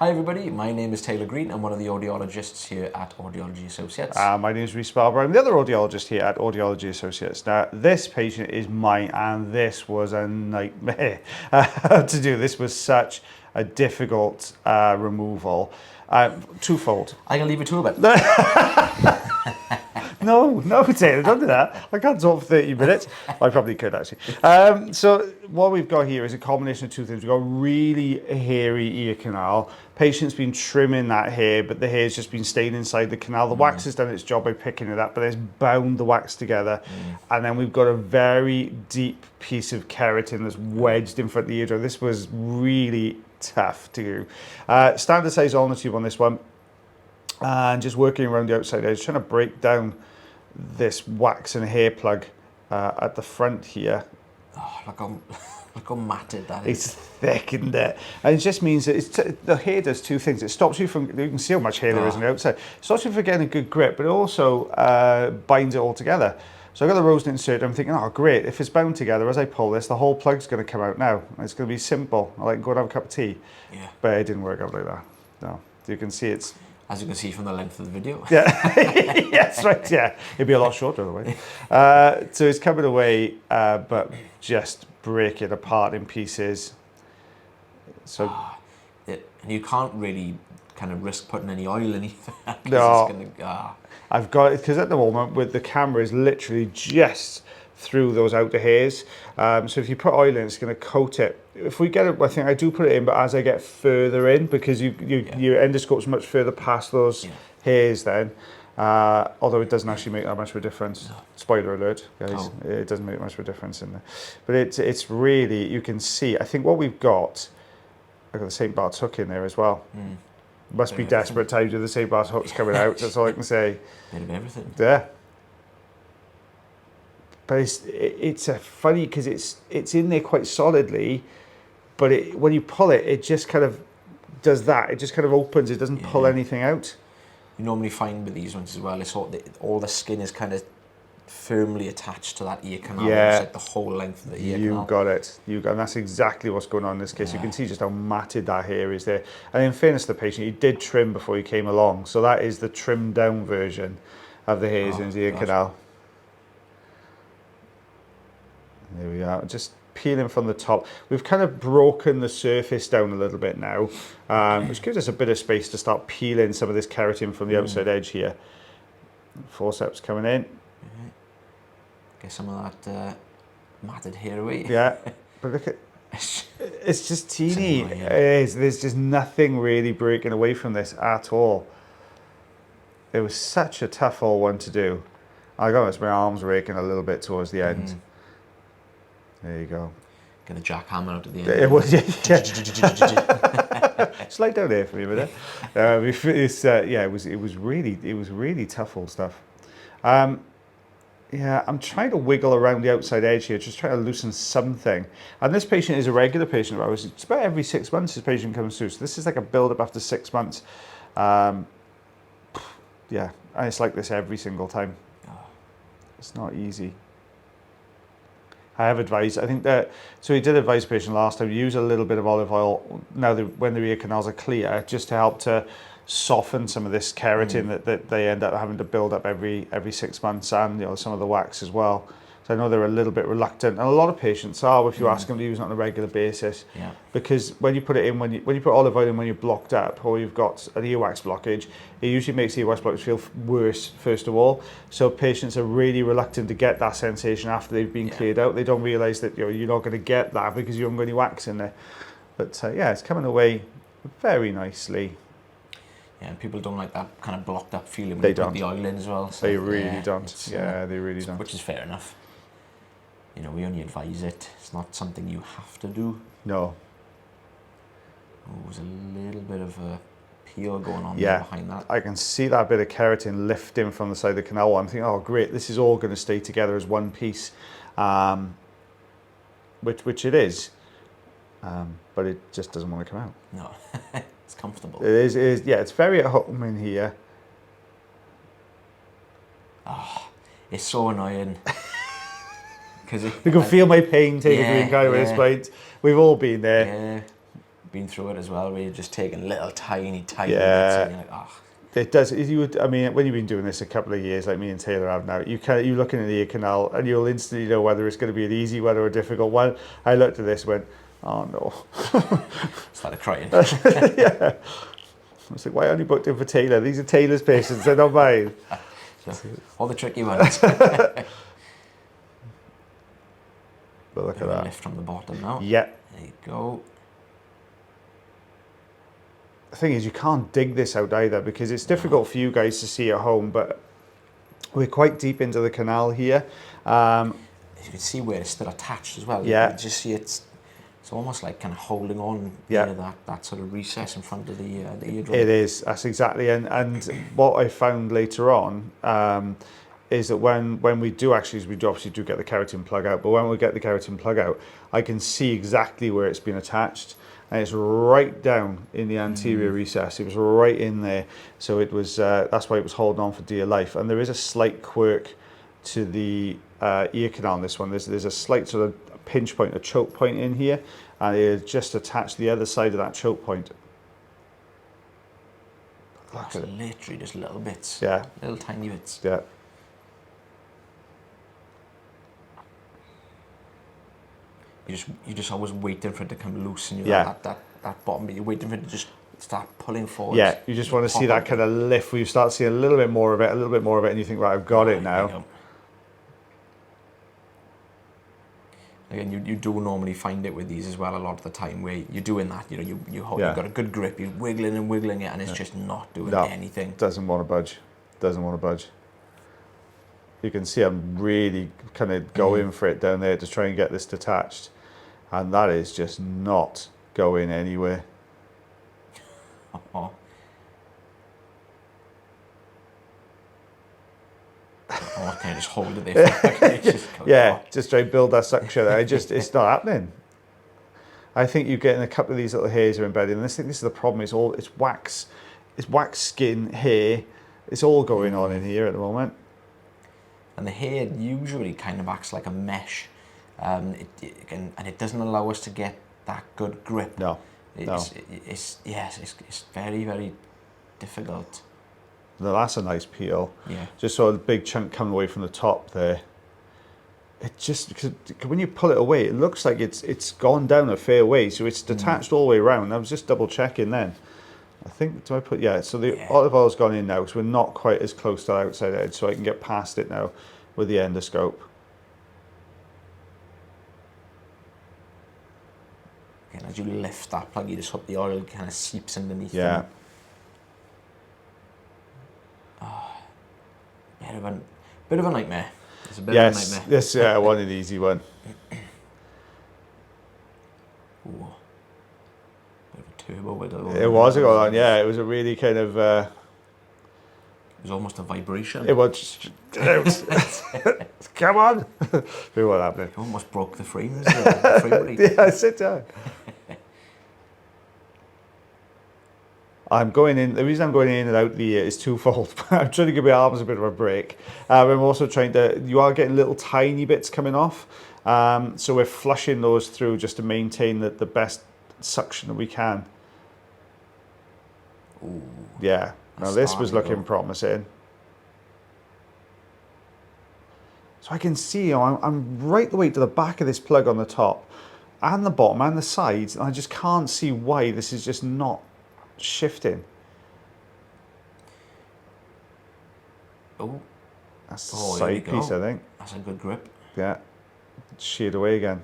Hi everybody, my name is Taylor Green. I'm one of the audiologists here at Audiology Associates. My name is Rhys Barber. I'm the other audiologist here at Audiology Associates. Now, this patient is mine, and this was a nightmare to do. This was such a difficult removal. Twofold. I can leave it to a bit. No, Taylor, don't do that. I can't talk for 30 minutes. I probably could, actually. So what we've got here is a combination of two things. We've got really hairy ear canal. Patient's been trimming that hair, but the hair's just been staying inside the canal. The wax has done its job by picking it up, but it's bound the wax together. And then we've got a very deep piece of keratin that's wedged in front of the eardrum. This was really tough to do. Standard size ulnar tube on this one. And just working around the outside edge, trying to break down this wax and hair plug at the front here. Oh, look how matted that is. It's thick, isn't it? And it just means that the hair does two things. It stops you from, you can see how much hair there is on the outside. It stops you from getting a good grip, but it also binds it all together. So I got the Rosen insert, I'm thinking, oh great, if it's bound together, as I pull this, the whole plug's going to come out now. It's going to be simple. I like go and have a cup of tea. Yeah. But it didn't work out like that. No. You can see it's... As you can see from the length of the video. Yeah, yes, right, yeah. It'd be a lot shorter otherwise. So it's coming away, but just break it apart in pieces. So and you can't really kind of risk putting any oil in either. No, I've got it, because at the moment with the camera is literally just through those outer hairs. So if you put oil in, it's going to coat it. If we get it, I think I do put it in, but as I get further in, because your endoscope's much further past those hairs then, although it doesn't actually make that much of a difference. No. Spoiler alert, guys, it doesn't make much of a difference in there. But it's really, you can see, I think what we've got, I've got the St. Bart's hook in there as well. Must be desperate times with the St. Bart's hooks coming out, that's all I can say. Bit of everything. Yeah. But it's a funny, because it's in there quite solidly, but when you pull it, it just kind of does that. It just kind of opens. It doesn't pull anything out. You normally find with these ones as well, it's all the skin is kind of firmly attached to that ear canal. Yeah. It's like the whole length of the ear canal. You got it. And that's exactly what's going on in this case. Yeah. You can see just how matted that hair is there. And in fairness to the patient, he did trim before he came along. So that is the trimmed down version of the hairs in his ear canal. There we are, just peeling from the top. We've kind of broken the surface down a little bit now, which gives us a bit of space to start peeling some of this keratin from the outside edge here. Forceps coming in. Get some of that matted hair away. Yeah, but look at, it's just teeny. It is. There's just nothing really breaking away from this at all. It was such a tough old one to do. I got my arms raking a little bit towards the end. There you go. Get the jackhammer out at the end. It was, slide down there for me a minute. It was really tough old stuff. Yeah, I'm trying to wiggle around the outside edge here, just trying to loosen something. And this patient is a regular patient of ours. It's about every 6 months this patient comes through. So this is like a build-up after 6 months. Yeah, and it's like this every single time. It's not easy. I have advised, I think that, so he did advise the patient last time, use a little bit of olive oil now when the ear canals are clear, just to help to soften some of this keratin that they end up having to build up every 6 months, and some of the wax as well. So I know they're a little bit reluctant, and a lot of patients are if you ask them to use it on a regular basis. Yeah. Because when you put it in, when you put olive oil in when you're blocked up or you've got an earwax blockage, it usually makes the earwax blockage feel worse first of all. So patients are really reluctant to get that sensation after they've been cleared out. They don't realise that you're not going to get that because you haven't got any wax in there. But yeah, it's coming away very nicely. Yeah, and people don't like that kind of blocked up feeling when you put the oil in as well. So they really don't. Yeah, they really don't. Which is fair enough. We only advise it. It's not something you have to do. No. Oh, there's a little bit of a peel going on there behind that. I can see that bit of keratin lifting from the side of the canal. I'm thinking, oh great, this is all going to stay together as one piece, which it is, but it just doesn't want to come out. No, it's comfortable. It is, yeah, it's very at home in here. Oh, it's so annoying. You can feel my pain taking green kind of this point. We've all been there. been through it as well, where you're just taking little tiny bits Yeah. and you're like, oh. It does. I mean, when you've been doing this a couple of years, like me and Taylor have now, you're looking at the ear canal and you'll instantly know whether it's going to be an easy one or a difficult one. I looked at this, went, oh no. Started crying. Yeah. I was like, why aren't you booked in for Taylor? These are Taylor's patients, they're not mine. All the tricky ones. But look at that. Lift from the bottom now. Yeah. There you go. The thing is, you can't dig this out either because it's difficult for you guys to see at home, but we're quite deep into the canal here. As you can see where it's still attached as well. Yeah. You just see it's almost like kind of holding on Yeah. that sort of recess in front of the eardrum. It is. That's exactly. And what I found later on is that when we do actually, we obviously do get the keratin plug out, but when we get the keratin plug out, I can see exactly where it's been attached. And it's right down in the anterior recess. It was right in there. So it was, that's why it was holding on for dear life. And there is a slight quirk to the ear canal on this one. There's a slight sort of pinch point, a choke point in here. And it is just attached to the other side of that choke point. That's literally just little bits. Yeah. Little tiny bits. Yeah. You're just always waiting for it to come loose, and Yeah. that bottom bit. You're waiting for it to just start pulling forward. Yeah, you just want to see that kind of lift where you start seeing a little bit more of it, and you think, right, I've got it now. Again, you do normally find it with these as well a lot of the time where you're doing that, you've got a good grip, you're wiggling and wiggling it, and it's just not doing anything. Doesn't want to budge. Doesn't want to budge. You can see I'm really kind of going for it down there to try and get this detached. And that is just not going anywhere. Oh, can I just hold it there? Just try and build that suction. It's not happening. I think you're getting a couple of these little hairs are embedded, and I think this is the problem. It's wax skin, hair. It's all going on in here at the moment. And the hair usually kind of acts like a mesh, and it doesn't allow us to get that good grip. No. It's very, very difficult. Now that's a nice peel. Yeah. Just saw a big chunk coming away from the top there. It just, because when you pull it away, it looks like it's gone down a fair way, so it's detached all the way around. I was just double checking then. I think, so the olive oil's gone in now, because we're not quite as close to the outside edge, so I can get past it now with the endoscope. And as you lift that plug, you just hope the oil kind of seeps underneath. Yeah. Bit of a nightmare. It's a bit of a nightmare. This one an easy one. Ooh. Bit of a turbo with it. It was going on, yeah. It was a really kind of. It was almost a vibration. It was. Come on. See what happened. It almost broke the frames. The frame rate. Yeah, sit down. I'm going in. The reason I'm going in and out the ear is twofold. I'm trying to give my arms a bit of a break. I'm also trying to. You are getting little tiny bits coming off, so we're flushing those through just to maintain the best suction that we can. Ooh, yeah. Now this was looking promising. So I can see. I'm right the way to the back of this plug on the top, and the bottom and the sides, and I just can't see why this is just not shifting. Oh, that's the side piece, I think. That's a good grip. Yeah, sheared away again.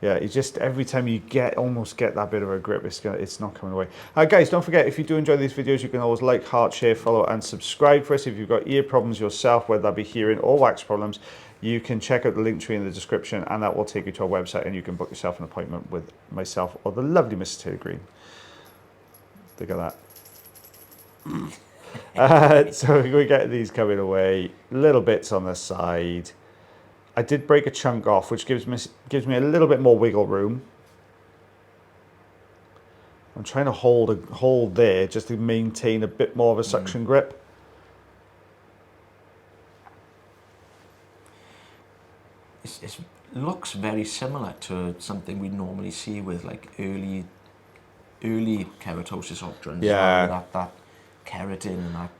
Yeah. You just every time you almost get that bit of a grip, it's not coming away. Guys, don't forget, if you do enjoy these videos, you can always like, heart, share, follow, and subscribe for us. If you've got ear problems yourself, whether that be hearing or wax problems, you can check out the link tree in the description, and that will take you to our website, and you can book yourself an appointment with myself or the lovely Mrs. Taylor Green. Look at that. So we get these coming away, little bits on the side. I did break a chunk off, which gives me a little bit more wiggle room. I'm trying to hold there just to maintain a bit more of a suction grip. It looks very similar to something we normally see with like early early keratosis options. Yeah. That keratin and that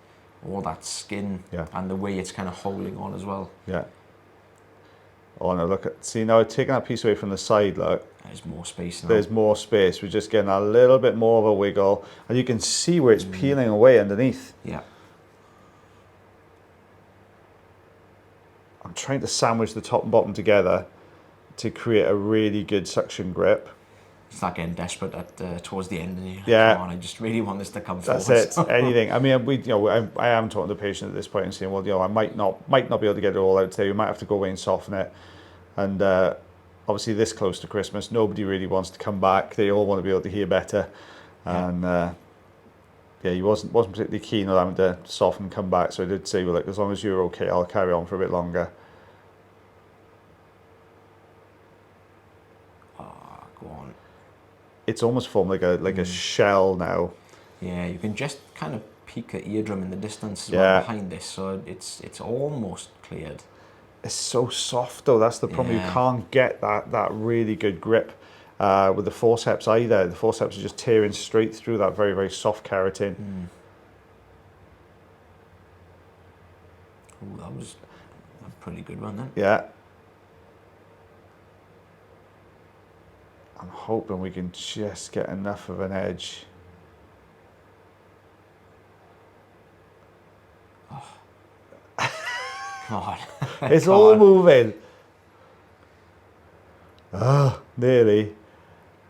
all that skin and the way it's kind of holding on as well. Yeah. Oh no, look at, see now taking that piece away from the side, look. There's more space now. There's more space. We're just getting a little bit more of a wiggle, and you can see where it's peeling away underneath. Yeah. I'm trying to sandwich the top and bottom together to create a really good suction grip. It's not getting desperate at towards the end, and you're like, yeah. come on, I just really want this to come That's forward. it. Anything. I mean, we, you know, I am talking to the patient at this point and saying, well, you know, I might not be able to get it all out today. We might have to go away and soften it. And obviously, this close to Christmas, nobody really wants to come back. They all want to be able to hear better. And yeah, he wasn't particularly keen on having to soften and come back. So I did say, well, like, as long as you're okay, I'll carry on for a bit longer. Oh, go on. It's almost formed like a shell now. Yeah, you can just kind of peek the eardrum in the distance as well behind this, so it's almost cleared. It's so soft though. That's the problem. You can't get that really good grip with the forceps either. The forceps are just tearing straight through that very, very soft keratin. Oh, that was a pretty good one then. Yeah. I'm hoping we can just get enough of an edge. Oh. God. It's all moving. Oh, nearly.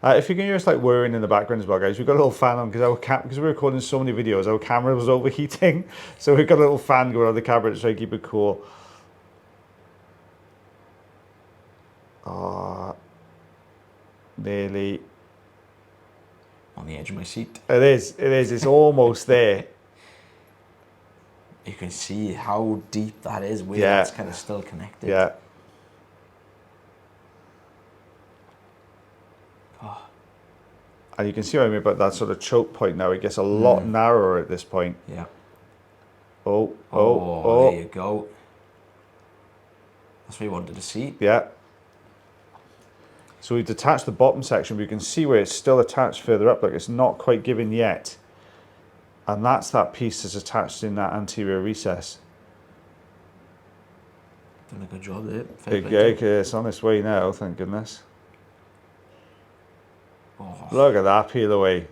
If you can hear us like whirring in the background as well, guys, we've got a little fan on because we're recording so many videos. Our camera was overheating, so we've got a little fan going on the camera to try to keep it cool. Nearly. On the edge of my seat. It is. It's almost there. You can see how deep that is, where that's kind of still connected. Yeah. Oh. And you can see what I mean about that sort of choke point now. It gets a lot narrower at this point. Yeah. Oh. There you go. That's what you wanted to see. Yeah. So we've detached the bottom section, but you can see where it's still attached further up, like it's not quite given yet. And that's that piece that's attached in that anterior recess. Done a good job there. It's on its way now, thank goodness. Oh. Look at that peel away.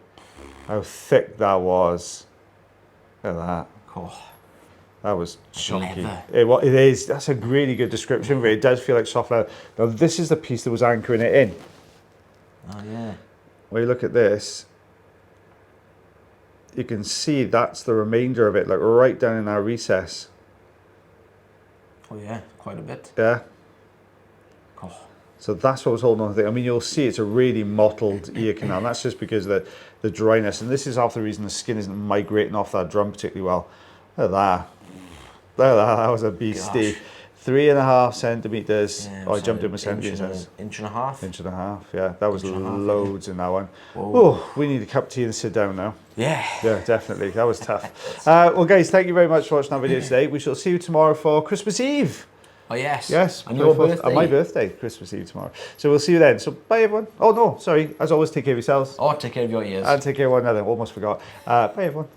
How thick that was. Look at that. Oh. That was chunky. Leather. It is. That's a really good description of it. It does feel like soft leather. Now this is the piece that was anchoring it in. Oh yeah. When you look at this, you can see that's the remainder of it, like right down in our recess. Oh yeah, quite a bit. Yeah. Oh. So that's what was holding on to it. I mean, you'll see it's a really mottled ear canal. And that's just because of the dryness. And this is half the reason the skin isn't migrating off that drum particularly well. Look at that. Look at that. That was a beastie. Gosh. 3.5 centimeters. Yeah, I jumped in with centimeters. Inch and a half. Inch and a half, yeah. That was loads in that one. Whoa. Oh, we need a cup of tea and sit down now. Yeah. Yeah, definitely. That was tough. Well, guys, thank you very much for watching our video today. We shall see you tomorrow for Christmas Eve. Oh, yes. Yes. And your birthday. And my birthday, Christmas Eve tomorrow. So we'll see you then. So bye, everyone. Oh, no, sorry. As always, take care of yourselves. Oh, take care of your ears. And take care of one another. Almost forgot. Bye, everyone.